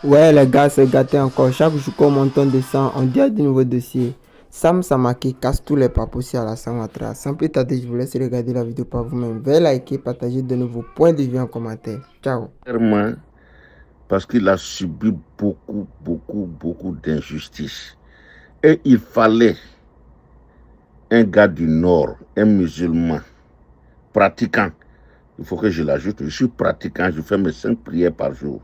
Ouais, les gars, c'est gâté encore. Chaque jour qu'on monte, on descend, on dit à des nouveaux dossiers. Sam Samaki casse tous les papes aussi à la Samatra. Sans plus tarder, je vous laisse regarder la vidéo par vous-même. Veuillez liker, partager de nouveaux points de vue en commentaire. Ciao. Clairement, parce qu'il a subi beaucoup d'injustices. Et il fallait un gars du Nord, un musulman, pratiquant. Il faut que je l'ajoute, je suis pratiquant, je fais mes 5 prières par jour.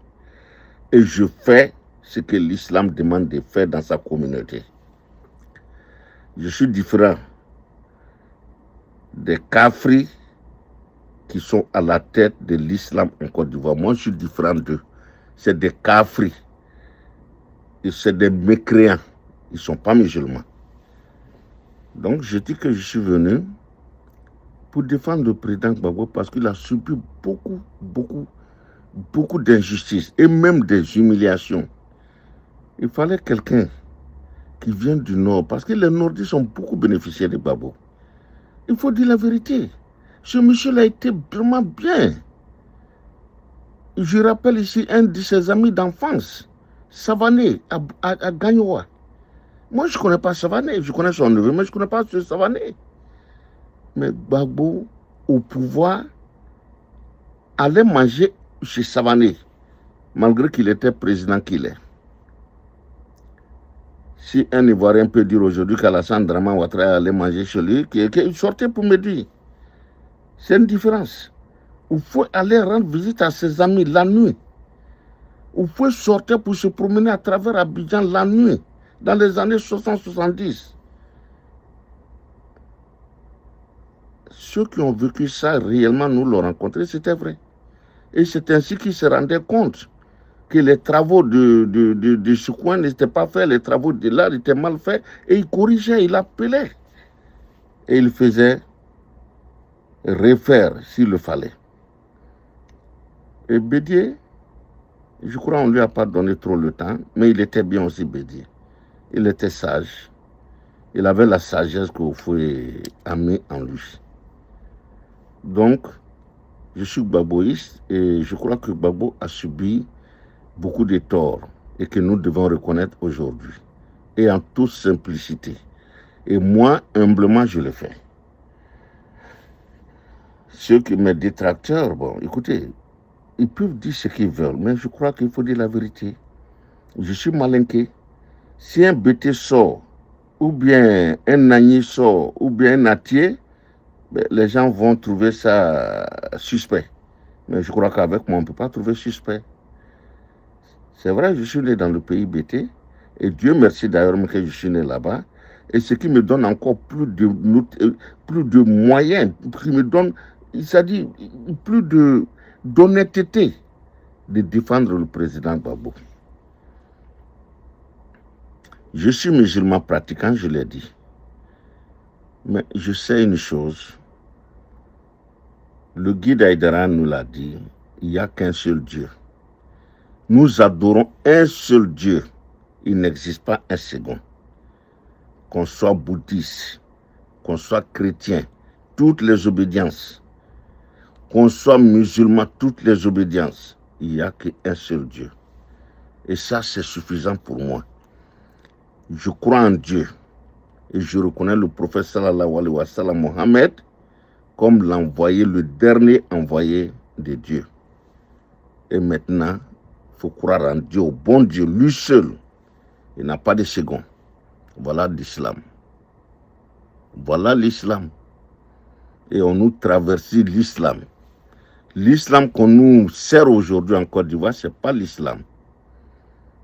Et je fais ce que l'islam demande de faire dans sa communauté. Je suis différent des kafris qui sont à la tête de l'islam en Côte d'Ivoire. Moi, je suis différent d'eux. C'est des kafris. C'est des mécréants. Ils ne sont pas musulmans. Donc, je dis que je suis venu pour défendre le président Gbagbo parce qu'il a subi beaucoup d'injustices et même des humiliations. Il fallait quelqu'un qui vient du Nord parce que les Nordistes ont beaucoup bénéficié de Gbagbo. Il faut dire la vérité. Ce monsieur a été vraiment bien. Je rappelle ici un de ses amis d'enfance, Savané, à Gagnoa. Moi, je ne connais pas Savané, je connais son neveu, mais je ne connais pas ce Savané. Mais Gbagbo, au pouvoir, allait manger chez Savané, malgré qu'il était président qu'il est. Si un Ivoirien peut dire aujourd'hui qu'Alassane Draman Ouattara allait manger chez lui, qu'il sortait pour me dire. C'est une différence. Il faut aller rendre visite à ses amis la nuit. Il faut sortir pour se promener à travers Abidjan la nuit, dans les années 60-70. Ceux qui ont vécu ça réellement, nous l'ont rencontré, c'était vrai. Et c'est ainsi qu'ils se rendaient compte que les travaux de ce coin n'étaient pas faits, les travaux de là étaient mal faits, et il corrigeait, il appelait. Et il faisait refaire s'il le fallait. Et Bédier, je crois qu'on ne lui a pas donné trop le temps, mais il était bien aussi Bédier. Il était sage. Il avait la sagesse qu'il faut amener en lui. Donc, je suis gbagboïste et je crois que Gbagbo a subi beaucoup de torts et que nous devons reconnaître aujourd'hui. Et en toute simplicité. Et moi, humblement, je le fais. Ceux qui mes détracteurs, bon, écoutez, ils peuvent dire ce qu'ils veulent, mais je crois qu'il faut dire la vérité. Je suis malinqué. Si un bété sort, ou bien un nani sort, ou bien un atier, ben, les gens vont trouver ça suspect. Mais je crois qu'avec moi, on ne peut pas trouver suspect. C'est vrai, je suis né dans le pays BT, et Dieu merci d'ailleurs que je suis né là-bas, et ce qui me donne encore plus de moyens, qui me donne, c'est-à-dire plus d'honnêteté de défendre le président Gbagbo. Je suis musulman pratiquant, je l'ai dit. Mais je sais une chose. Le guide Haïdara nous l'a dit, il n'y a qu'un seul Dieu. Nous adorons un seul Dieu. Il n'existe pas un second. Qu'on soit bouddhiste, qu'on soit chrétien, toutes les obédiences. Qu'on soit musulman, toutes les obédiences. Il n'y a qu'un seul Dieu. Et ça, c'est suffisant pour moi. Je crois en Dieu. Et je reconnais le prophète sallallahu alayhi wa sallam Mohammed comme l'envoyé, le dernier envoyé de Dieu. Et maintenant, il faut croire en Dieu, au bon Dieu, lui seul. Il n'a pas de second. Voilà l'islam. Voilà l'islam. Et on nous traverse l'islam. L'islam qu'on nous sert aujourd'hui en Côte d'Ivoire, ce n'est pas l'islam.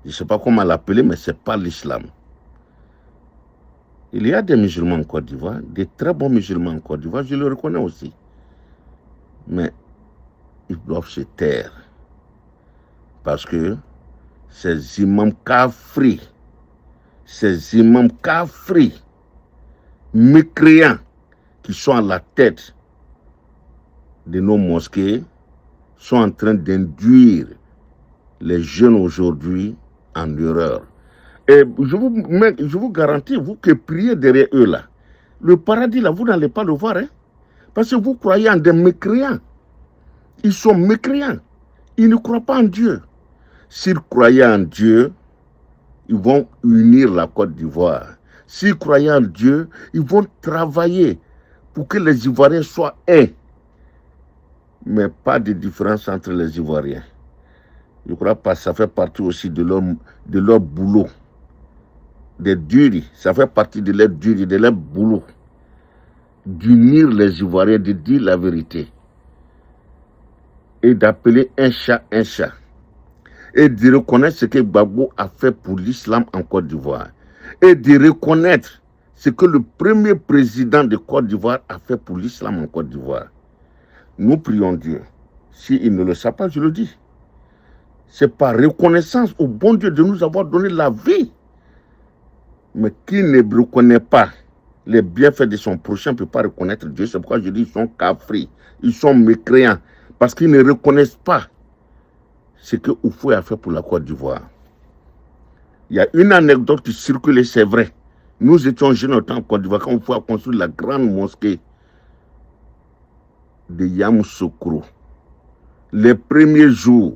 Je ne sais pas comment l'appeler, mais ce n'est pas l'islam. Il y a des musulmans en Côte d'Ivoire, des très bons musulmans en Côte d'Ivoire, je le reconnais aussi. Mais ils doivent se taire. Parce que ces imams kafris, mécréants, qui sont à la tête de nos mosquées, sont en train d'induire les jeunes aujourd'hui en erreur. Et je vous garantis, vous qui priez derrière eux là, le paradis là, vous n'allez pas le voir, hein? Parce que vous croyez en des mécréants. Ils sont mécréants. Ils ne croient pas en Dieu. S'ils croyaient en Dieu, ils vont unir la Côte d'Ivoire. S'ils croyaient en Dieu, ils vont travailler pour que les Ivoiriens soient un. Mais pas de différence entre les Ivoiriens. Je crois pas, ça fait partie aussi de leur boulot. Des duris, ça fait partie de leur duris, de leur boulot. D'unir les Ivoiriens, de dire la vérité. Et d'appeler un chat. Et de reconnaître ce que Gbagbo a fait pour l'islam en Côte d'Ivoire. Et de reconnaître ce que le premier président de Côte d'Ivoire a fait pour l'islam en Côte d'Ivoire. Nous prions Dieu. S'il ne le sait pas, je le dis. C'est par reconnaissance au bon Dieu de nous avoir donné la vie. Mais qui ne reconnaît pas les bienfaits de son prochain ne peut pas reconnaître Dieu. C'est pourquoi je dis qu'ils sont cafris, ils sont mécréants. Parce qu'ils ne reconnaissent pas ce que Oufoué a fait pour la Côte d'Ivoire. Il y a une anecdote qui circule, c'est vrai. Nous étions jeunes au temps en Côte d'Ivoire quand Oufoué a construit la grande mosquée de Yamoussoukro. Les premiers jours,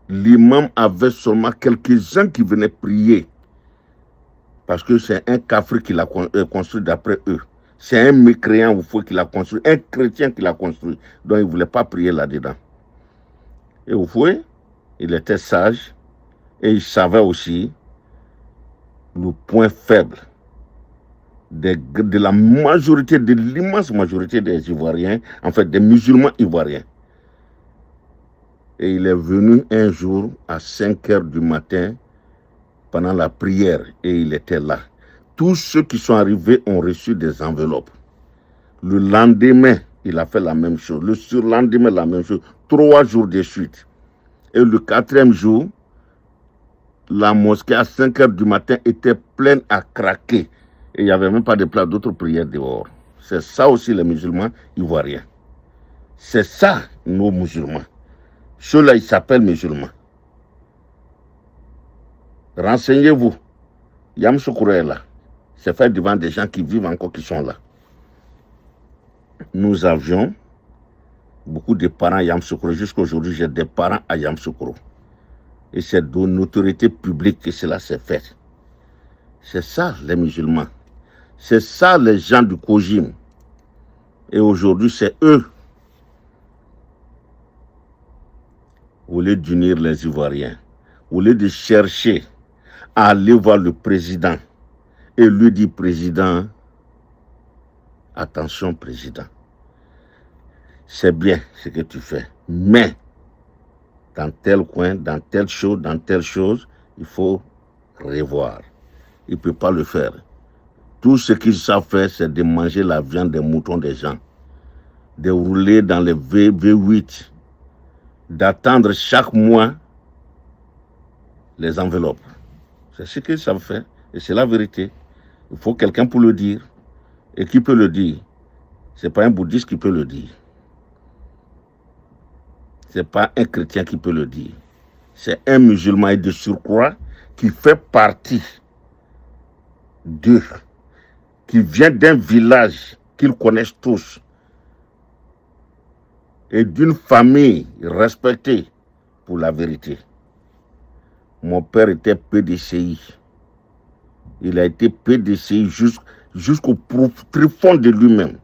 l'imam avait seulement quelques-uns qui venaient prier. Parce que c'est un cafri qui l'a construit d'après eux. C'est un mécréant Oufoué qui l'a construit, un chrétien qui l'a construit. Donc il ne voulait pas prier là-dedans. Et Oufoué, il était sage et il savait aussi le point faible de la majorité, de l'immense majorité des Ivoiriens, en fait des musulmans ivoiriens. Et il est venu un jour à 5 heures du matin pendant la prière et il était là. Tous ceux qui sont arrivés ont reçu des enveloppes. Le lendemain, il a fait la même chose. Le surlendemain, la même chose. 3 jours de suite. Et le 4e jour, la mosquée à 5 heures du matin était pleine à craquer. Et il n'y avait même pas de place d'autres prières dehors. C'est ça aussi les musulmans ivoiriens. C'est ça nos musulmans. Ceux-là, ils s'appellent musulmans. Renseignez-vous. Yamoussoukro est là. C'est fait devant des gens qui vivent encore, qui sont là. Nous avions beaucoup de parents à Yamoussoukro. Jusqu'à aujourd'hui, j'ai des parents à Yamoussoukro. Et c'est d'une autorité publique que cela s'est fait. C'est ça, les musulmans. C'est ça, les gens du Kojim. Et aujourd'hui, c'est eux. Au lieu d'unir les Ivoiriens, au lieu de chercher à aller voir le président et lui dire, président, attention, président, c'est bien ce que tu fais, mais dans tel coin, dans telle chose, il faut revoir. Il ne peut pas le faire. Tout ce qu'ils savent faire, c'est de manger la viande des moutons des gens, de rouler dans les V8, d'attendre chaque mois les enveloppes. C'est ce qu'ils savent faire. Et c'est la vérité. Il faut quelqu'un pour le dire. Et qui peut le dire? Ce n'est pas un bouddhiste qui peut le dire. Ce n'est pas un chrétien qui peut le dire. C'est un musulman et de surcroît qui fait partie d'eux, qui vient d'un village qu'ils connaissent tous et d'une famille respectée pour la vérité. Mon père était PDCI. Il a été PDCI jusqu'au profond de lui-même.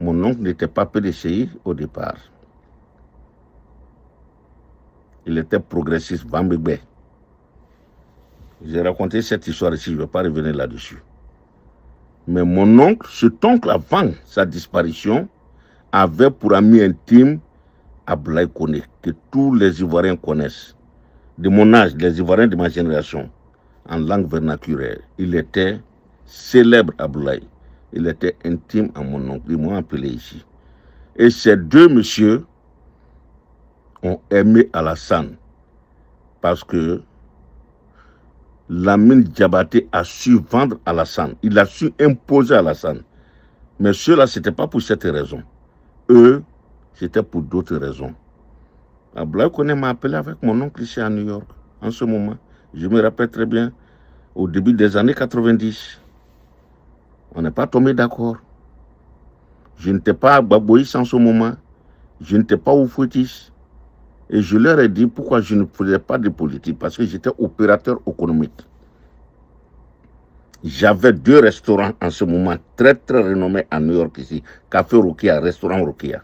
Mon oncle n'était pas PDCI au départ. Il était progressiste, Bambébé. J'ai raconté cette histoire ici, je ne vais pas revenir là-dessus. Mais mon oncle, cet oncle avant sa disparition, avait pour ami intime Abdoulaye Koné, que tous les Ivoiriens connaissent. De mon âge, les Ivoiriens de ma génération, en langue vernaculaire. Il était célèbre, Abdoulaye. Il était intime à mon oncle. Ils m'ont appelé ici. Et ces deux messieurs ont aimé Alassane parce que Lamine Diabaté a su vendre Alassane. Il a su imposer Alassane. Mais ceux-là, ce n'était pas pour cette raison. Eux, c'était pour d'autres raisons. Abdoulaye Koné m'a appelé avec mon oncle ici à New York, en ce moment. Je me rappelle très bien, au début des années 90. On n'est pas tombé d'accord. Je n'étais pas à Gbagboïs en ce moment. Je n'étais pas au Fouetis. Et je leur ai dit pourquoi je ne faisais pas de politique, parce que j'étais opérateur économique. J'avais 2 restaurants en ce moment, très très renommés à New York ici. Café Rokia, restaurant Rokia.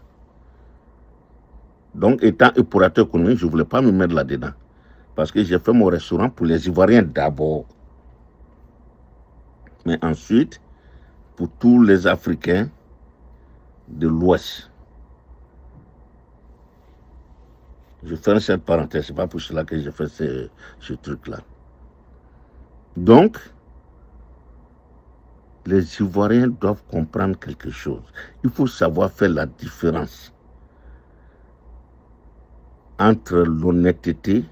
Donc, étant opérateur économique, je ne voulais pas me mettre là-dedans. Parce que j'ai fait mon restaurant pour les Ivoiriens d'abord. Mais ensuite, pour tous les Africains de l'Ouest. Je ferme cette parenthèse, ce n'est pas pour cela que j'ai fait ce truc-là. Donc, les Ivoiriens doivent comprendre quelque chose. Il faut savoir faire la différence entre l'honnêteté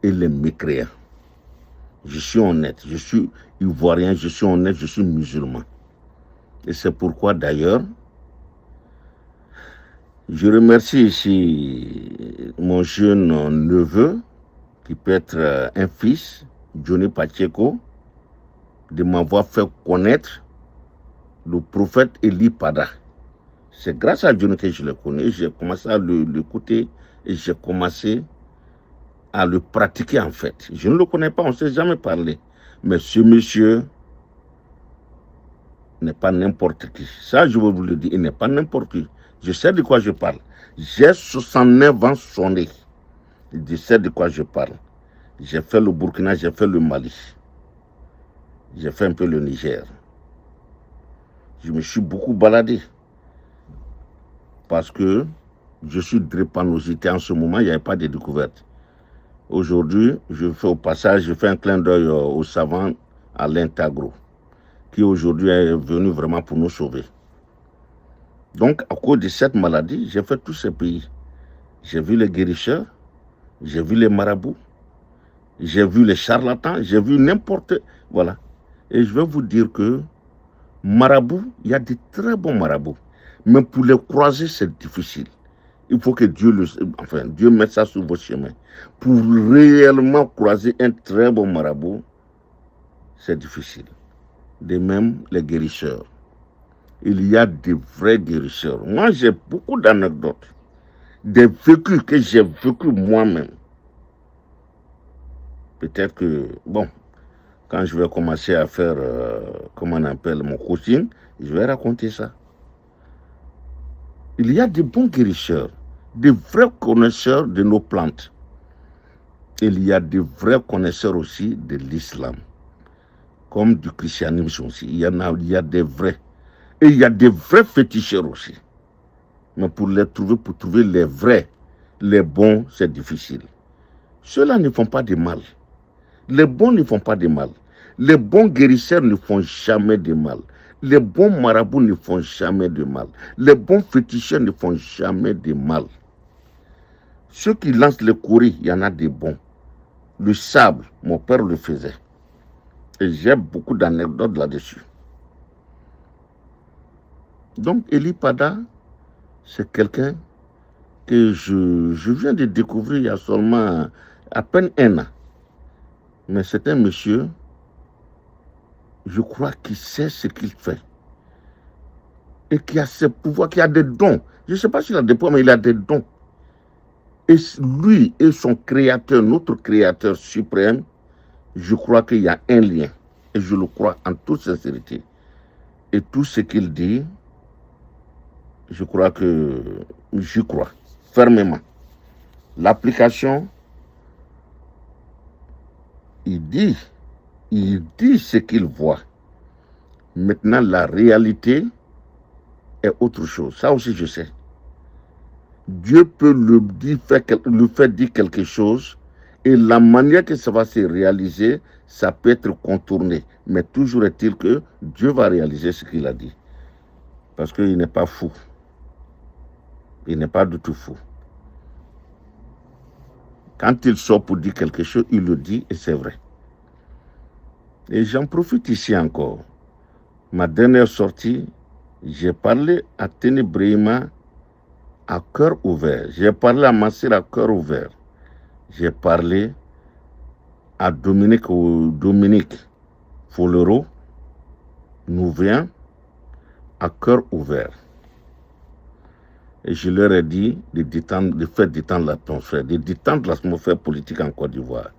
et les mécréants. Je suis honnête, je suis ivoirien, je suis honnête, je suis musulman. Et c'est pourquoi d'ailleurs, je remercie ici mon jeune neveu, qui peut être un fils, Johnny Pacheco, de m'avoir fait connaître le prophète Eli Pada. C'est grâce à Johnny que je le connais, j'ai commencé à l'écouter et j'ai commencé à le pratiquer en fait. Je ne le connais pas, on ne s'est jamais parlé. Mais ce monsieur n'est pas n'importe qui. Ça, je vous le dis, il n'est pas n'importe qui. Je sais de quoi je parle. J'ai 69 ans sonné. Je sais de quoi je parle. J'ai fait le Burkina, j'ai fait le Mali. J'ai fait un peu le Niger. Je me suis beaucoup baladé. Parce que je suis drépanocyté en ce moment, il n'y avait pas de découverte. Aujourd'hui, je fais au passage, je fais un clin d'œil au savant Alain Tagro, qui aujourd'hui est venu vraiment pour nous sauver. Donc, à cause de cette maladie, j'ai fait tous ces pays. J'ai vu les guérisseurs, j'ai vu les marabouts, j'ai vu les charlatans, j'ai vu n'importe... Voilà. Et je vais vous dire que marabout, il y a de très bons marabouts. Mais pour les croiser, c'est difficile. Il faut que Dieu mette ça sur vos chemins. Pour réellement croiser un très bon marabout, c'est difficile. De même, les guérisseurs. Il y a de vrais guérisseurs. Moi, j'ai beaucoup d'anecdotes. Des vécus que j'ai vécus moi-même. Peut-être que, bon, quand je vais commencer à faire, comment on appelle, mon coaching, je vais raconter ça. Il y a de bons guérisseurs, de vrais connaisseurs de nos plantes. Il y a de vrais connaisseurs aussi de l'islam, comme du christianisme aussi. Il y a des vrais. Et il y a des vrais féticheurs aussi. Mais pour trouver les vrais, les bons, c'est difficile. Ceux-là ne font pas de mal. Les bons ne font pas de mal. Les bons guérisseurs ne font jamais de mal. Les bons marabouts ne font jamais de mal. Les bons féticheurs ne font jamais de mal. Ceux qui lancent les courriers, il y en a des bons. Le sable, mon père le faisait. Et j'ai beaucoup d'anecdotes là-dessus. Donc, Eli Pada, c'est quelqu'un que je viens de découvrir il y a seulement à peine 1 an. Mais c'est un monsieur, je crois qu'il sait ce qu'il fait. Et qui a ses pouvoirs, qui a des dons. Je ne sais pas s'il a des pouvoirs, mais il a des dons. Et lui et son créateur, notre créateur suprême, je crois qu'il y a un lien. Et je le crois en toute sincérité. Et tout ce qu'il dit, je crois que j'y crois fermement. L'application, il dit ce qu'il voit. Maintenant, la réalité est autre chose. Ça aussi, je sais. Dieu peut lui faire dire quelque chose et la manière que ça va se réaliser, ça peut être contourné. Mais toujours est-il que Dieu va réaliser ce qu'il a dit. Parce qu'il n'est pas fou. Il n'est pas du tout fou. Quand il sort pour dire quelque chose, il le dit et c'est vrai. Et j'en profite ici encore. Ma dernière sortie, j'ai parlé à Ténébrima à cœur ouvert. J'ai parlé à Massir à cœur ouvert. J'ai parlé à Dominique Folero, Nouvien, à cœur ouvert. Et je leur ai dit de faire détendre l'atmosphère, de détendre l'atmosphère politique en Côte d'Ivoire,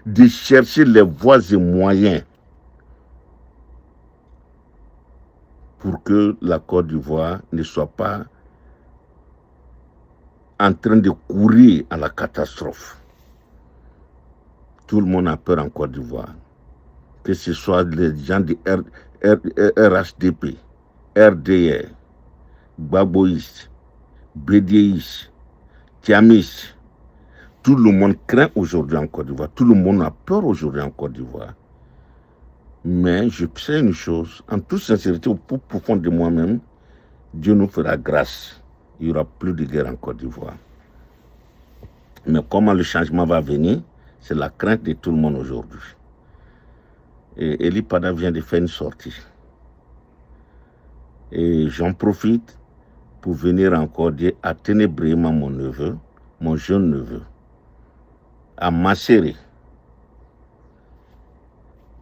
de chercher les voies et moyens pour que la Côte d'Ivoire ne soit pas en train de courir à la catastrophe. Tout le monde a peur en Côte d'Ivoire, que ce soit les gens de RHDP, RDR, Gbagboïs, BDIs, Tiamis. Tout le monde craint aujourd'hui en Côte d'Ivoire. Tout le monde a peur aujourd'hui en Côte d'Ivoire. Mais je sais une chose, en toute sincérité, au plus profond de moi-même, Dieu nous fera grâce. Il n'y aura plus de guerre en Côte d'Ivoire. Mais comment le changement va venir, c'est la crainte de tout le monde aujourd'hui. Et Eli Pada vient de faire une sortie. Et j'en profite pour venir encore dire à ténébrièmement mon neveu, mon jeune neveu, à Masséré,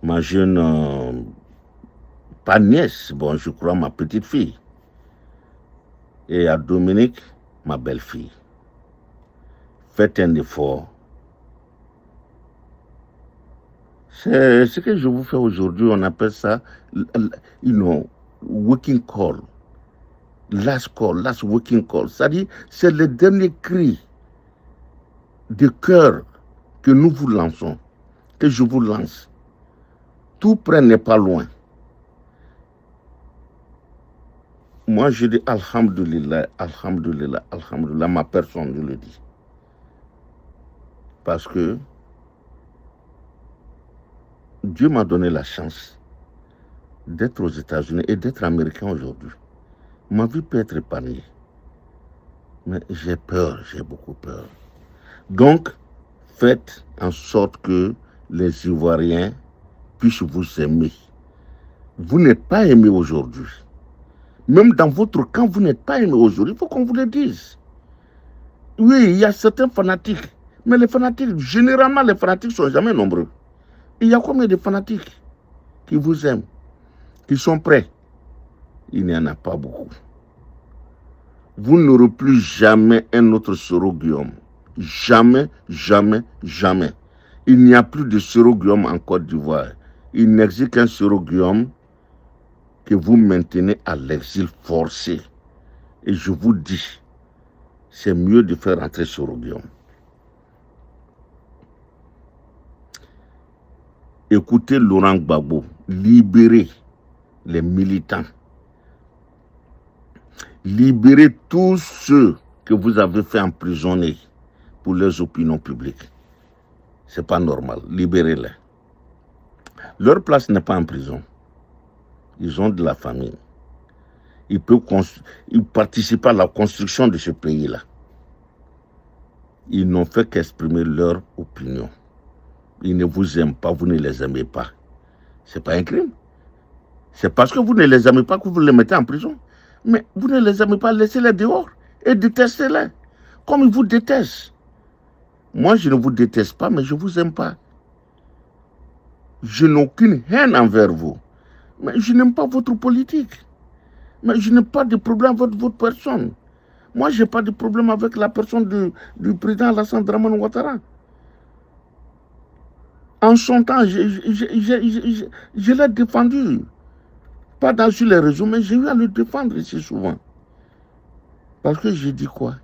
ma jeune, pas nièce, bon, je crois ma petite fille, et à Dominique, ma belle-fille. Faites un effort. C'est ce que je vous fais aujourd'hui, on appelle ça, waking call. Last waking call. C'est-à-dire, c'est le dernier cri de cœur que nous vous lançons, que je vous lance. Tout près n'est pas loin. Moi, je dis Alhamdulillah, Alhamdulillah, Alhamdulillah, ma personne, je le dis. Parce que Dieu m'a donné la chance d'être aux États-Unis et d'être américain aujourd'hui. Ma vie peut être épargnée. Mais j'ai peur, j'ai beaucoup peur. Donc, faites en sorte que les Ivoiriens puissent vous aimer. Vous n'êtes pas aimé aujourd'hui. Même dans votre camp, vous n'êtes pas aimé aujourd'hui. Il faut qu'on vous le dise. Oui, il y a certains fanatiques. Mais les fanatiques, généralement, les fanatiques ne sont jamais nombreux. Il y a combien de fanatiques qui vous aiment, qui sont prêts? Il n'y en a pas beaucoup. Vous n'aurez plus jamais un autre Soro Guillaume. Jamais, jamais, jamais. Il n'y a plus de Soro Guillaume en Côte d'Ivoire. Il n'existe qu'un Soro Guillaume que vous maintenez à l'exil forcé. Et je vous dis, c'est mieux de faire entrer Soro Guillaume. Écoutez Laurent Gbagbo, libérez les militants. Libérez tous ceux que vous avez fait emprisonner pour leurs opinions publiques. C'est pas normal. Libérez-les. Leur place n'est pas en prison. Ils ont de la famille. Ils peuvent participer à la construction de ce pays-là. Ils n'ont fait qu'exprimer leur opinion. Ils ne vous aiment pas, vous ne les aimez pas. Ce n'est pas un crime. C'est parce que vous ne les aimez pas que vous les mettez en prison. Mais vous ne les aimez pas, laissez-les dehors et détestez-les. Comme ils vous détestent. Moi, je ne vous déteste pas, mais je ne vous aime pas. Je n'ai aucune haine envers vous. Mais je n'aime pas votre politique. Mais je n'ai pas de problème avec votre personne. Moi, je n'ai pas de problème avec la personne du président Alassane Dramane Ouattara. En son temps, je l'ai défendu. Pas dans les réseaux, mais j'ai eu à le défendre ici souvent. Parce que je dis quoi?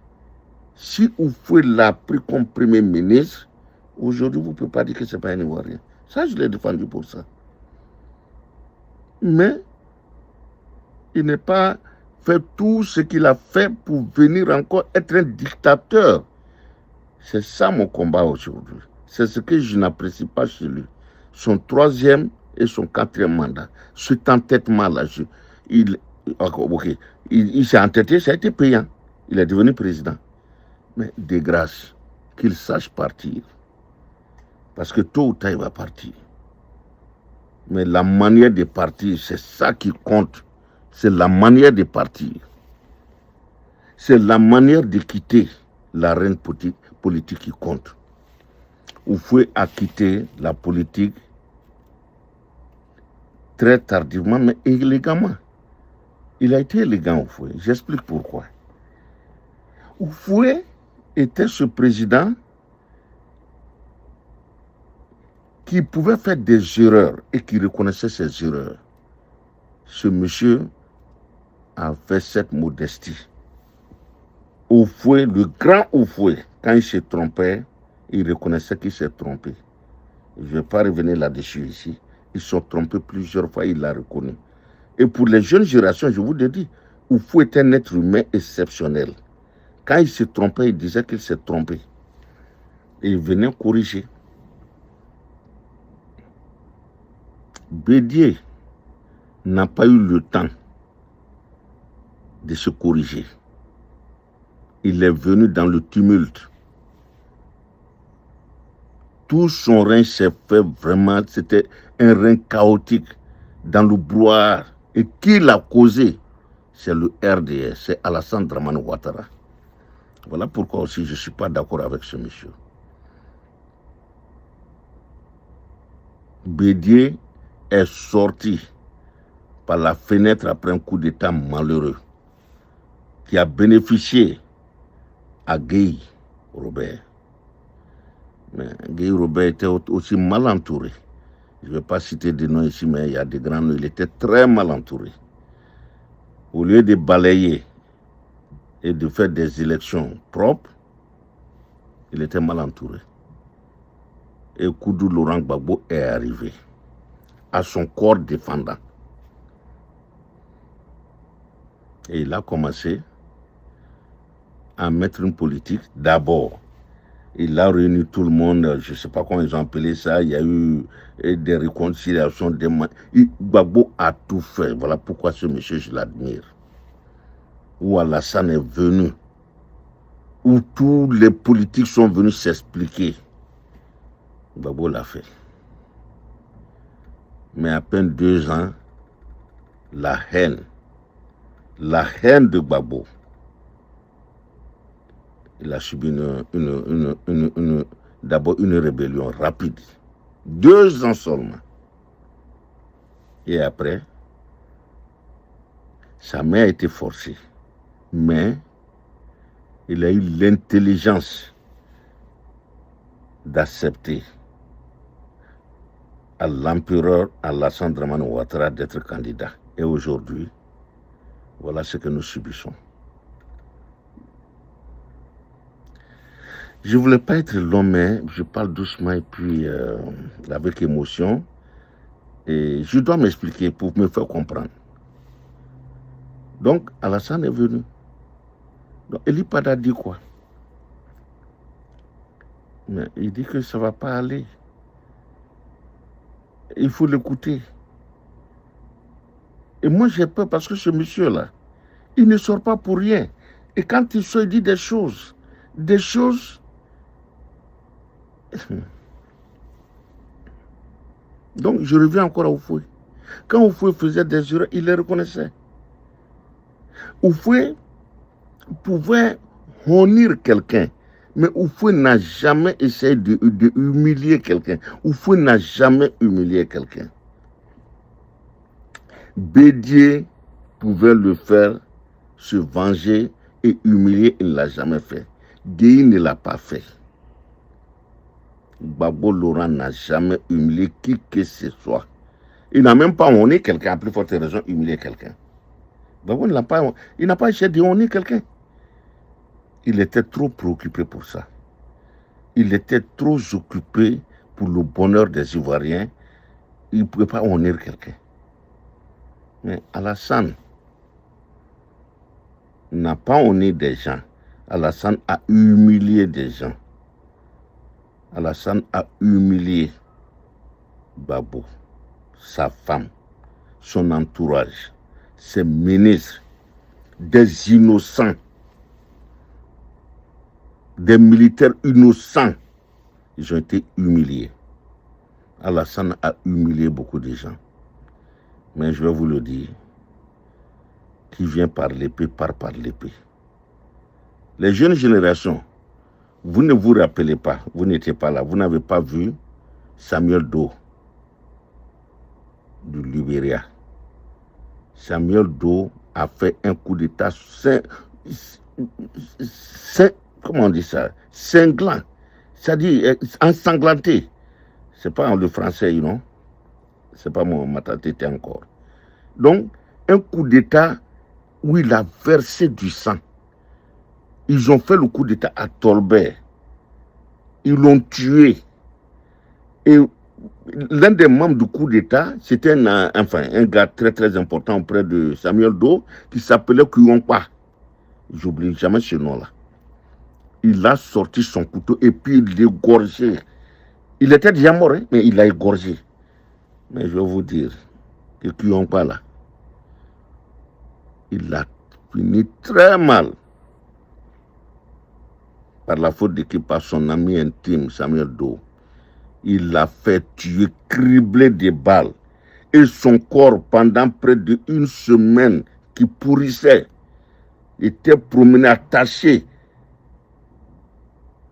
Si Oufoué l'a pris comme premier ministre, aujourd'hui, vous ne pouvez pas dire que ce n'est pas un Ivoirien. Ça, je l'ai défendu pour ça. Mais il n'est pas fait tout ce qu'il a fait pour venir encore être un dictateur. C'est ça mon combat aujourd'hui. C'est ce que je n'apprécie pas chez lui. Son 3e et son 4e mandat. Cet entêtement-là, il s'est entêté, ça a été payant. Il est devenu président. Mais de grâce, qu'il sache partir. Parce que tôt ou tard, il va partir. Mais la manière de partir, c'est ça qui compte. C'est la manière de partir. C'est la manière de quitter l'arène politique qui compte. Oufoué a quitté la politique très tardivement, mais élégamment. Il a été élégant, Oufoué. J'explique pourquoi. Oufoué était ce président qui pouvait faire des erreurs et qui reconnaissait ses erreurs. Ce monsieur avait cette modestie. Oufoué, le grand Oufoué, quand il se trompait, il reconnaissait qu'il s'est trompé. Je ne vais pas revenir là-dessus ici. Ils sont trompés plusieurs fois, il l'a reconnu. Et pour les jeunes générations, je vous le dis, Oufoué est un être humain exceptionnel. Quand il se trompait, il disait qu'il s'est trompé. Et il venait corriger. Bédié n'a pas eu le temps de se corriger. Il est venu dans le tumulte. Tout son règne s'est fait vraiment, c'était un règne chaotique, dans le brouillard. Et qui l'a causé? C'est le RDS, c'est Alassane Dramane Ouattara. Voilà pourquoi aussi je ne suis pas d'accord avec ce monsieur. Bédié est sorti par la fenêtre après un coup d'État malheureux qui a bénéficié à Gueye Robert. Mais Gueye Robert était aussi mal entouré. Je ne vais pas citer des noms ici, mais il y a des grands noms. Il était très mal entouré. Au lieu de balayer et de faire des élections propres, il était mal entouré. Et Koudou Laurent Gbagbo est arrivé à son corps défendant. Et il a commencé à mettre une politique. D'abord, il a réuni tout le monde, je ne sais pas comment ils ont appelé ça, il y a eu des réconciliations. Gbagbo a tout fait. Voilà pourquoi ce monsieur, je l'admire. Où Alassane est venu, où tous les politiques sont venus s'expliquer. Gbagbo l'a fait. Mais à peine 2 ans, la haine de Gbagbo, il a subi d'abord une rébellion rapide. 2 ans seulement. Et après, sa main a été forcée. Mais il a eu l'intelligence d'accepter à l'empereur Alassane Dramane Ouattara d'être candidat. Et aujourd'hui, voilà ce que nous subissons. Je ne voulais pas être long, mais je parle doucement et puis avec émotion. Et je dois m'expliquer pour me faire comprendre. Donc, Alassane est venu. Donc, Eli Pada dit quoi? Mais il dit que ça ne va pas aller. Il faut l'écouter. Et moi, j'ai peur parce que ce monsieur-là, il ne sort pas pour rien. Et quand il sort, il dit des choses. Donc, je reviens encore à Oufoué. Quand Oufoué faisait des erreurs, il les reconnaissait. Oufoué pouvait honir quelqu'un, mais Oufoué n'a jamais essayé de humilier quelqu'un. Oufoué n'a jamais humilié quelqu'un. Bédié pouvait le faire, se venger et humilier, il ne l'a jamais fait. Gueye ne l'a pas fait. Gbagbo Laurent n'a jamais humilié qui que ce soit. Il n'a même pas honné quelqu'un, à plus forte raison, humilié quelqu'un. Gbagbo il n'a pas essayé de honner quelqu'un. Il était trop préoccupé pour ça. Il était trop occupé pour le bonheur des Ivoiriens. Il ne pouvait pas honner quelqu'un. Mais Alassane n'a pas honné des gens. Alassane a humilié des gens. Alassane a humilié Gbagbo, sa femme, son entourage, ses ministres, des innocents, des militaires innocents. Ils ont été humiliés. Alassane a humilié beaucoup de gens. Mais je vais vous le dire, qui vient par l'épée, part par l'épée. Les jeunes générations, vous ne vous rappelez pas, vous n'étiez pas là, vous n'avez pas vu Samuel Doe du Libéria. Samuel Doe a fait un coup d'État comment on dit ça, cinglant, c'est-à-dire ensanglanté. C'est pas le français, non? C'est pas ma tête encore. Donc, un coup d'État où il a versé du sang. Ils ont fait le coup d'État à Tolbert. Ils l'ont tué. Et l'un des membres du coup d'État, c'était un gars très très important auprès de Samuel Doe, qui s'appelait Kuyonpa. J'oublie jamais ce nom-là. Il a sorti son couteau et puis il l'a égorgé. Il était déjà mort, hein, mais il l'a égorgé. Mais je vais vous dire que Kuyonpa là, il a fini très mal. Par la faute de qui, par son ami intime, Samuel Doe. Il l'a fait tuer, criblé de balles. Et son corps, pendant près d'une semaine, qui pourrissait, était promené attaché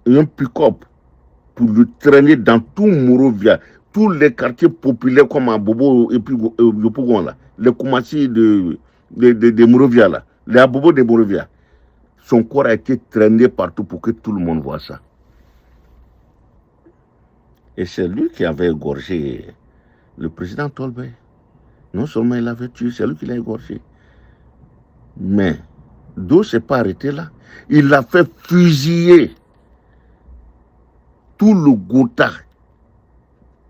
à un pick-up pour le traîner dans tout Monrovia, tous les quartiers populaires comme à Bobo et puis Yopougon, là, les Koumassi de Monrovia, là, les Abobo de Monrovia. Son corps a été traîné partout pour que tout le monde voit ça. Et c'est lui qui avait égorgé le président Tolbert. Non seulement il l'avait tué, c'est lui qui l'a égorgé. Mais Doe ne s'est pas arrêté là. Il l'a fait fusiller. Tout le Gotha,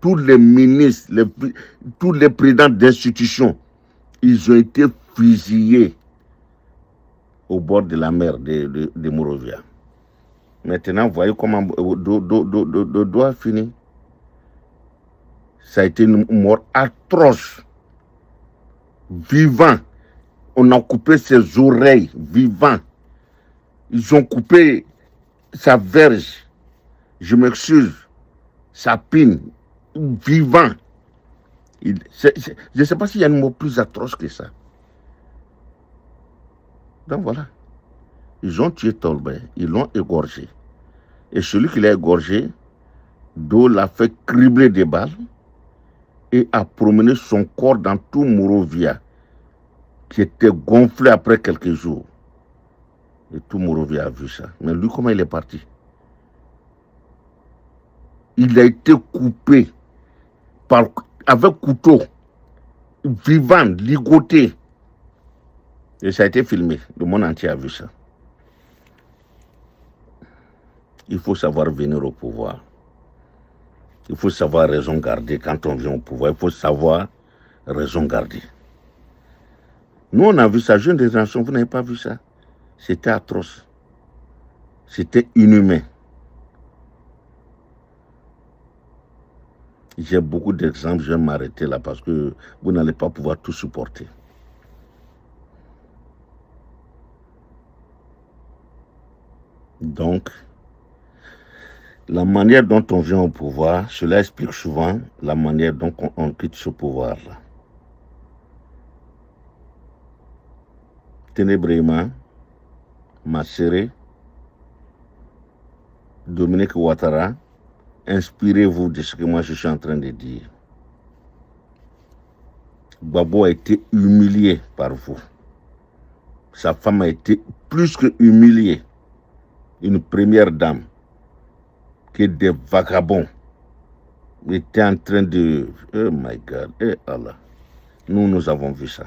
tous les ministres, tous les présidents d'institutions, ils ont été fusillés au bord de la mer de Monrovia. Maintenant, vous voyez comment Doe a fini. Ça a été une mort atroce. Vivant. On a coupé ses oreilles, vivant. Ils ont coupé sa verge. Je m'excuse. Sa pine, vivant. Je ne sais pas s'il y a un mot plus atroce que ça. Donc voilà. Ils ont tué Tolbert, ils l'ont égorgé. Et celui qui l'a égorgé, Doe l'a fait cribler des balles et a promené son corps dans tout Monrovia, qui était gonflé après quelques jours. Et tout Monrovia a vu ça. Mais lui, comment il est parti? Il a été coupé avec couteau, vivant, ligoté. Et ça a été filmé. Le monde entier a vu ça. Il faut savoir venir au pouvoir. Il faut savoir raison garder quand on vient au pouvoir. Il faut savoir raison garder. Nous, on a vu ça. Jeune génération, vous n'avez pas vu ça. C'était atroce. C'était inhumain. J'ai beaucoup d'exemples, je vais m'arrêter là parce que vous n'allez pas pouvoir tout supporter. Donc, la manière dont on vient au pouvoir, cela explique souvent la manière dont on quitte ce pouvoir-là. Ténébrement, Masséré, Dominique Ouattara, inspirez-vous de ce que moi je suis en train de dire. Gbagbo a été humilié par vous. Sa femme a été plus que humiliée. Une première dame, que des vagabonds étaient en train de... Oh my God, Allah. Nous avons vu ça.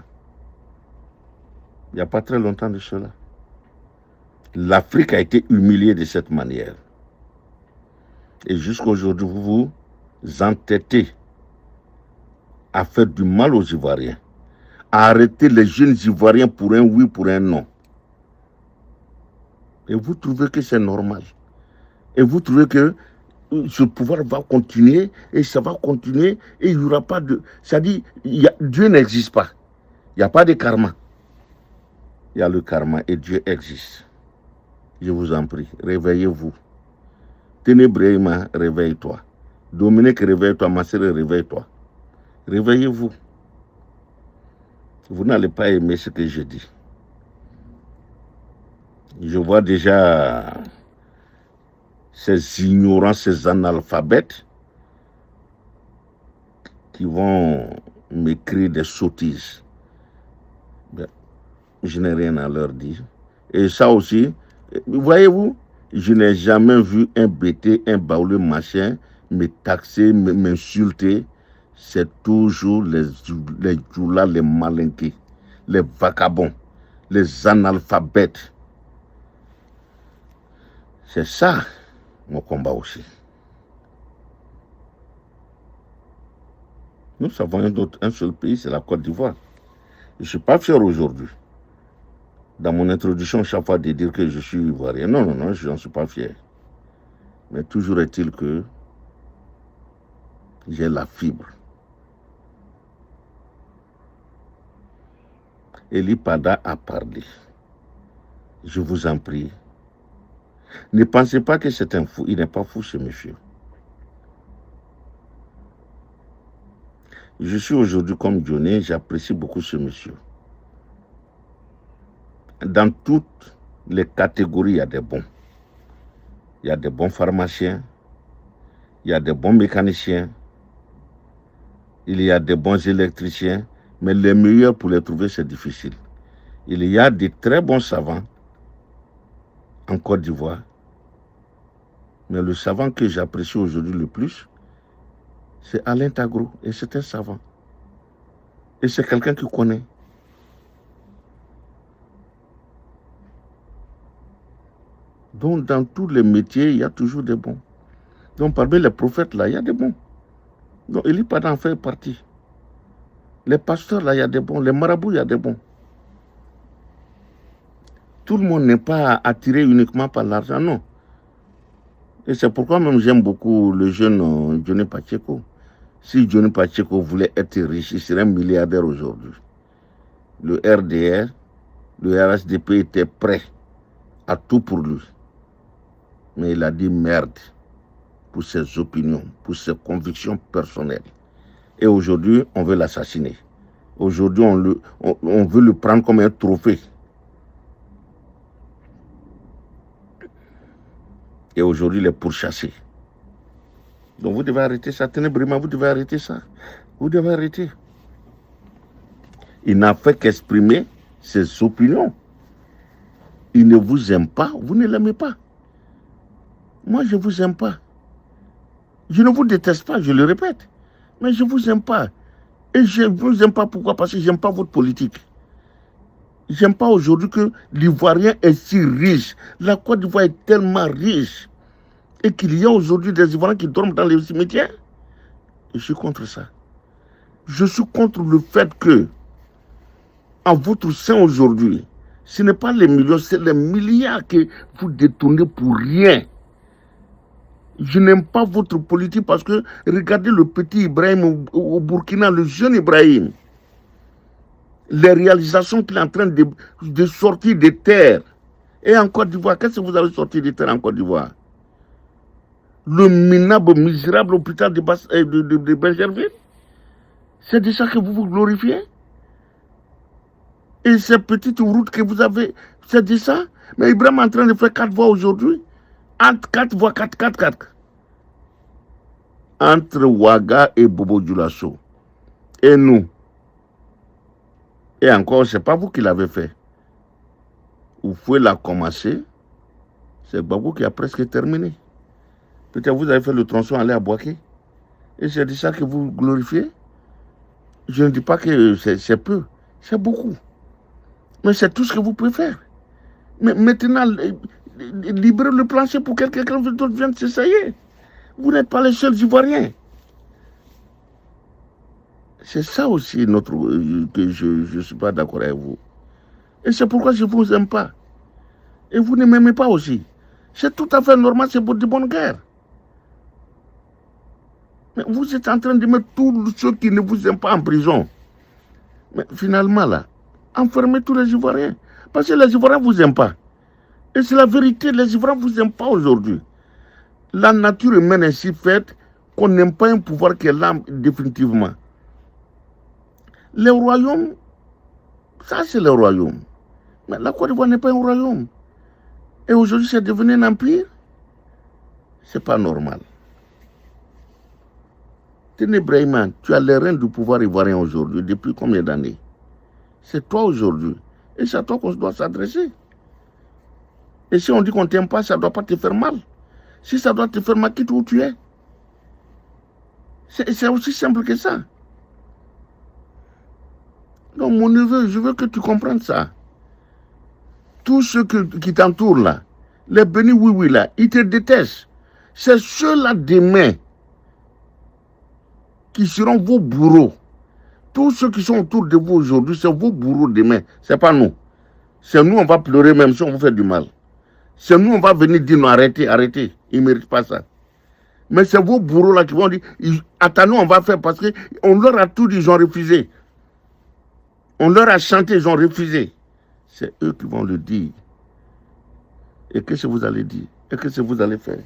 Il n'y a pas très longtemps de cela. L'Afrique a été humiliée de cette manière. Et jusqu'à aujourd'hui, vous vous entêtez à faire du mal aux Ivoiriens, à arrêter les jeunes Ivoiriens pour un oui, pour un non. Et vous trouvez que c'est normal. Et vous trouvez que ce pouvoir va continuer, et ça va continuer, et il n'y aura pas de... C'est-à-dire, Dieu n'existe pas. Il n'y a pas de karma. Il y a le karma, et Dieu existe. Je vous en prie, réveillez-vous. Ténébrement, réveille-toi. Dominique, réveille-toi. Ma sœur, réveille-toi. Réveillez-vous. Vous n'allez pas aimer ce que je dis. Je vois déjà ces ignorants, ces analphabètes qui vont m'écrire des sottises. Ben, je n'ai rien à leur dire. Et ça aussi, Voyez-vous, je n'ai jamais vu un BT, un baoulé machin me taxer, m'insulter. C'est toujours les djoulas, les malinqués, les vagabonds, les analphabètes. C'est ça mon combat aussi. Nous savons un seul pays, c'est la Côte d'Ivoire. Je ne suis pas fier aujourd'hui, dans mon introduction, chaque fois de dire que je suis ivoirien. Non, non, non, je n'en suis pas fier. Mais toujours est-il que j'ai la fibre. Eli Pada a parlé. Je vous en prie. Ne pensez pas que c'est un fou. Il n'est pas fou, ce monsieur. Je suis aujourd'hui comme Johnny, j'apprécie beaucoup ce monsieur. Dans toutes les catégories, il y a des bons. Il y a des bons pharmaciens, il y a des bons mécaniciens, il y a des bons électriciens, mais les meilleurs pour les trouver, c'est difficile. Il y a de très bons savants en Côte d'Ivoire, mais le savant que j'apprécie aujourd'hui le plus, c'est Alain Tagro, et c'est un savant. Et c'est quelqu'un qui connaît. Donc, dans tous les métiers, il y a toujours des bons. Donc, parmi les prophètes, là, il y a des bons. Donc, Eli Pada en fait partie. Les pasteurs, là, il y a des bons. Les marabouts, il y a des bons. Tout le monde n'est pas attiré uniquement par l'argent, non. Et c'est pourquoi même j'aime beaucoup le jeune Johnny Pacheco. Si Johnny Pacheco voulait être riche, il serait milliardaire aujourd'hui. Le RDR, le RSDP était prêt à tout pour lui. Mais il a dit merde pour ses opinions, pour ses convictions personnelles. Et aujourd'hui, on veut l'assassiner. Aujourd'hui, on veut le prendre comme un trophée. Et aujourd'hui, il est pourchassé. Donc vous devez arrêter ça. Tenez, Brima, vous devez arrêter ça. Vous devez arrêter. Il n'a fait qu'exprimer ses opinions. Il ne vous aime pas, vous ne l'aimez pas. Moi, je ne vous aime pas. Je ne vous déteste pas, je le répète. Mais je ne vous aime pas. Et je ne vous aime pas pourquoi? Parce que je n'aime pas votre politique. Je n'aime pas aujourd'hui que l'Ivoirien est si riche. La Côte d'Ivoire est tellement riche. Et qu'il y a aujourd'hui des Ivoiriens qui dorment dans les cimetières. Je suis contre ça. Je suis contre le fait que, en votre sein aujourd'hui, ce n'est pas les millions, c'est les milliards que vous détournez pour rien. Je n'aime pas votre politique parce que regardez le petit Ibrahim au Burkina, le jeune Ibrahim. Les réalisations qu'il est en train de sortir des terres. Et en Côte d'Ivoire, qu'est-ce que vous avez sorti des terres en Côte d'Ivoire? Le minable, misérable hôpital de Bergerville. C'est de ça que vous vous glorifiez. Et ces petites routes que vous avez, c'est de ça. Mais Ibrahim est en train de faire 4 voies aujourd'hui. Entre 4 voies, 4. Entre Ouaga et Bobo Dioulasso. Et nous. Et encore, ce n'est pas vous qui l'avez fait. Vous pouvez la commencer. C'est Babou qui a presque terminé. Peut-être vous avez fait le tronçon aller à Boaké. Et c'est de ça que vous glorifiez. Je ne dis pas que c'est peu. C'est beaucoup. Mais c'est tout ce que vous pouvez faire. Mais maintenant, libérez le plancher pour que quelqu'un d'autre vienne s'essayer. Vous n'êtes pas les seuls Ivoiriens. C'est ça aussi que je ne suis pas d'accord avec vous. Et c'est pourquoi je ne vous aime pas. Et vous ne m'aimez pas aussi. C'est tout à fait normal, c'est pour de bonnes guerres. Mais vous êtes en train de mettre tous ceux qui ne vous aiment pas en prison. Mais finalement, là, enfermez tous les Ivoiriens. Parce que les Ivoiriens ne vous aiment pas. Et c'est la vérité, les Ivoiriens ne vous aiment pas aujourd'hui. La nature humaine est ainsi faite qu'on n'aime pas un pouvoir qui est là définitivement. Les royaumes, ça c'est le royaume. Mais la Côte d'Ivoire n'est pas un royaume. Et aujourd'hui c'est devenu un empire. C'est pas normal. Tenez Brahima, tu as les rênes du pouvoir ivoirien aujourd'hui, depuis combien d'années? C'est toi aujourd'hui. Et c'est à toi qu'on doit s'adresser. Et si on dit qu'on ne t'aime pas, ça ne doit pas te faire mal. Si ça doit te faire mal, quitte où tu es. C'est aussi simple que ça. Donc, mon neveu, je veux que tu comprennes ça. Tous ceux qui t'entourent là, les bénis oui là, ils te détestent. C'est ceux-là demain qui seront vos bourreaux. Tous ceux qui sont autour de vous aujourd'hui, c'est vos bourreaux demain. Ce n'est pas nous. C'est nous, on va pleurer même si on vous fait du mal. C'est nous, on va venir dire non, arrêtez, arrêtez. Ils ne méritent pas ça. Mais c'est vos bourreaux là qui vont dire, attends-nous, on va faire parce qu'on leur a tout dit, ils ont refusé. On leur a chanté, ils ont refusé. C'est eux qui vont le dire. Et qu'est-ce que vous allez dire? Et qu'est-ce que vous allez faire?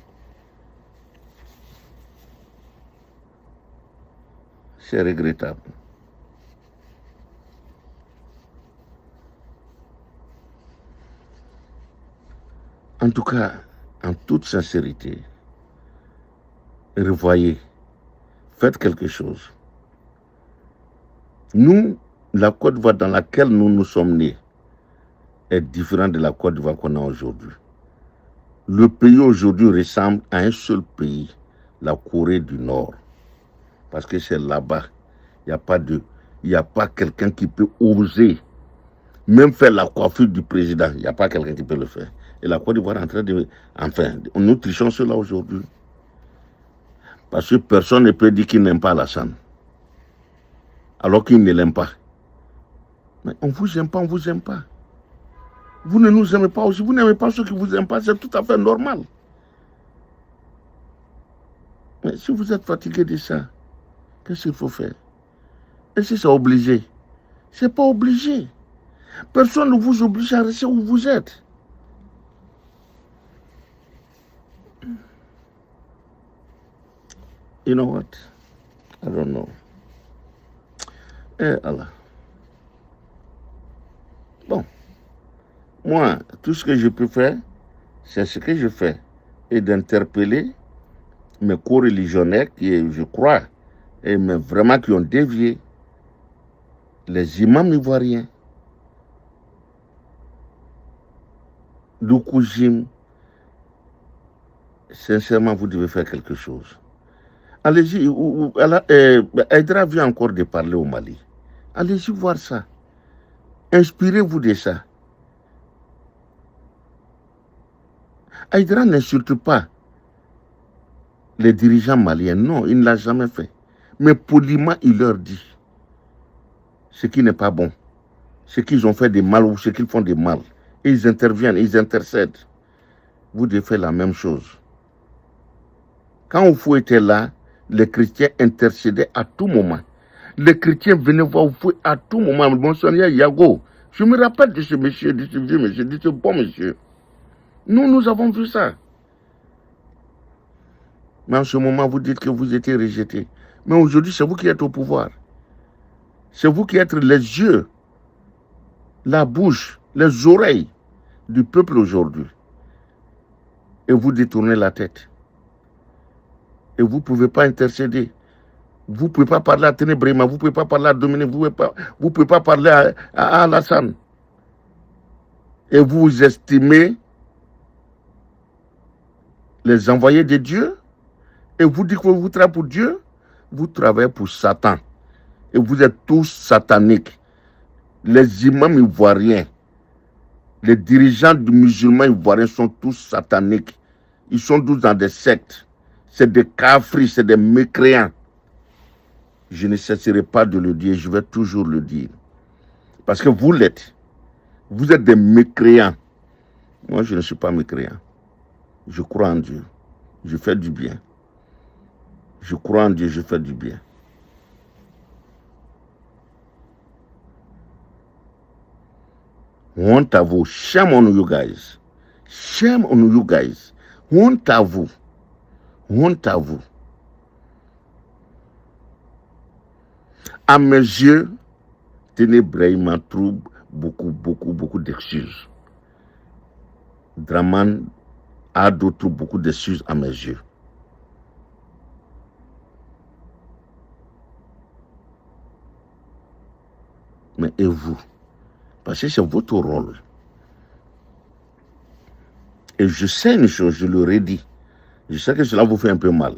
C'est regrettable. En tout cas, en toute sincérité, revoyez, faites quelque chose. Nous, la Côte d'Ivoire dans laquelle nous sommes nés est différente de la Côte d'Ivoire qu'on a aujourd'hui. Le pays aujourd'hui ressemble à un seul pays, la Corée du Nord. Parce que c'est là-bas, il n'y a pas quelqu'un qui peut oser même faire la coiffure du président. Il n'y a pas quelqu'un qui peut le faire. Et la Côte d'Ivoire est en train de... Enfin, nous trichons cela aujourd'hui. Parce que personne ne peut dire qu'il n'aime pas Alassane. Alors qu'il ne l'aime pas. Mais on ne vous aime pas, on ne vous aime pas. Vous ne nous aimez pas aussi. Vous n'aimez pas ceux qui vous aiment pas. C'est tout à fait normal. Mais si vous êtes fatigué de ça, qu'est-ce qu'il faut faire? Est-ce que c'est obligé? Ce n'est pas obligé. Personne ne vous oblige à rester où vous êtes. You know what? I don't know. Eh Allah. Bon. Moi, tout ce que je peux faire, c'est ce que je fais. Et d'interpeller mes co-religionnaires qui, je crois, mais vraiment qui ont dévié, les imams ivoiriens, Doukoujim, sincèrement, vous devez faire quelque chose. Allez-y, Aïdra vient encore de parler au Mali. Allez-y voir ça. Inspirez-vous de ça. Aïdra n'insulte pas les dirigeants maliens. Non, il ne l'a jamais fait. Mais poliment, il leur dit ce qui n'est pas bon, ce qu'ils ont fait de mal ou ce qu'ils font de mal. Et ils interviennent, ils intercèdent. Vous devez faire la même chose. Quand Oufou était là, les chrétiens intercédaient à tout moment. Les chrétiens venaient voir Oufou à tout moment. Monseigneur Yago, je me rappelle de ce monsieur, de ce vieux monsieur, de ce bon monsieur. Nous avons vu ça. Mais en ce moment, vous dites que vous étiez rejeté. Mais aujourd'hui, c'est vous qui êtes au pouvoir. C'est vous qui êtes les yeux, la bouche, les oreilles du peuple aujourd'hui. Et vous détournez la tête. Et vous ne pouvez pas intercéder. Vous ne pouvez pas parler à Ténébrima, vous ne pouvez pas parler à Dominique, vous ne pouvez pas parler à Alassane. Et vous estimez les envoyés de Dieu. Et vous dites que vous travaillez pour Dieu. Vous travaillez pour Satan. Et vous êtes tous sataniques. Les imams ivoiriens, les dirigeants du musulman ivoirien sont tous sataniques. Ils sont tous dans des sectes. C'est des cafris, c'est des mécréants. Je ne cesserai pas de le dire, je vais toujours le dire. Parce que vous l'êtes. Vous êtes des mécréants. Moi, je ne suis pas mécréant. Je crois en Dieu. Je fais du bien. Je crois en Dieu, je fais du bien. Honte à vous. Shame on you guys. Shame on you guys. Honte à vous. Honte à vous. À mes yeux, Ténébrima trouve beaucoup d'excuses. Draman a d'autres beaucoup d'excuses à mes yeux. Mais et vous? Parce que c'est votre rôle. Et je sais une chose, je le redis. Je sais que cela vous fait un peu mal.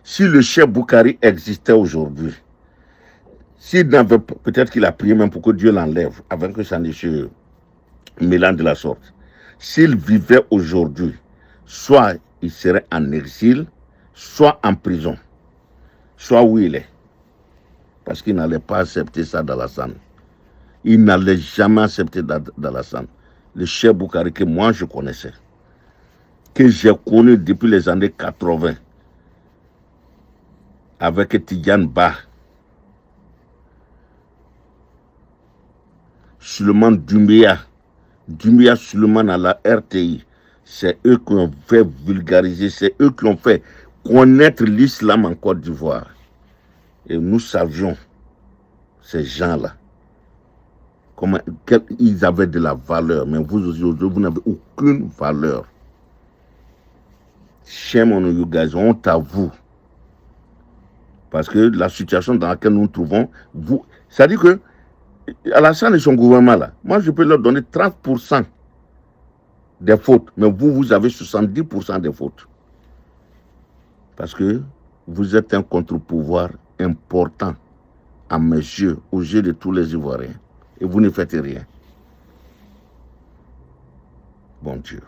Si le chef Boukari existait aujourd'hui, s'il n'avait peut-être qu'il a prié même pour que Dieu l'enlève, avant que ça ne se mélange de la sorte. S'il vivait aujourd'hui, soit il serait en exil, soit en prison, soit où il est. Parce qu'il n'allait pas accepter ça d'Alassane. Il n'allait jamais accepter d'Alassane. Le chef Boukari que moi je connaissais, que j'ai connu depuis les années 80, avec Tidjane Ba, Suleiman Doumbia Suleiman à la RTI, c'est eux qui ont fait vulgariser, c'est eux qui ont fait connaître l'islam en Côte d'Ivoire. Et nous savions, ces gens-là, comment ils avaient de la valeur. Mais vous aussi, vous n'avez aucune valeur. Shame on you guys, honte à vous. Parce que la situation dans laquelle nous nous trouvons, ça dit que Alassane et son gouvernement là, moi je peux leur donner 30% des fautes, mais vous avez 70% des fautes. Parce que vous êtes un contre-pouvoir important à mes yeux, aux yeux de tous les Ivoiriens. Et vous ne faites rien. Bon Dieu.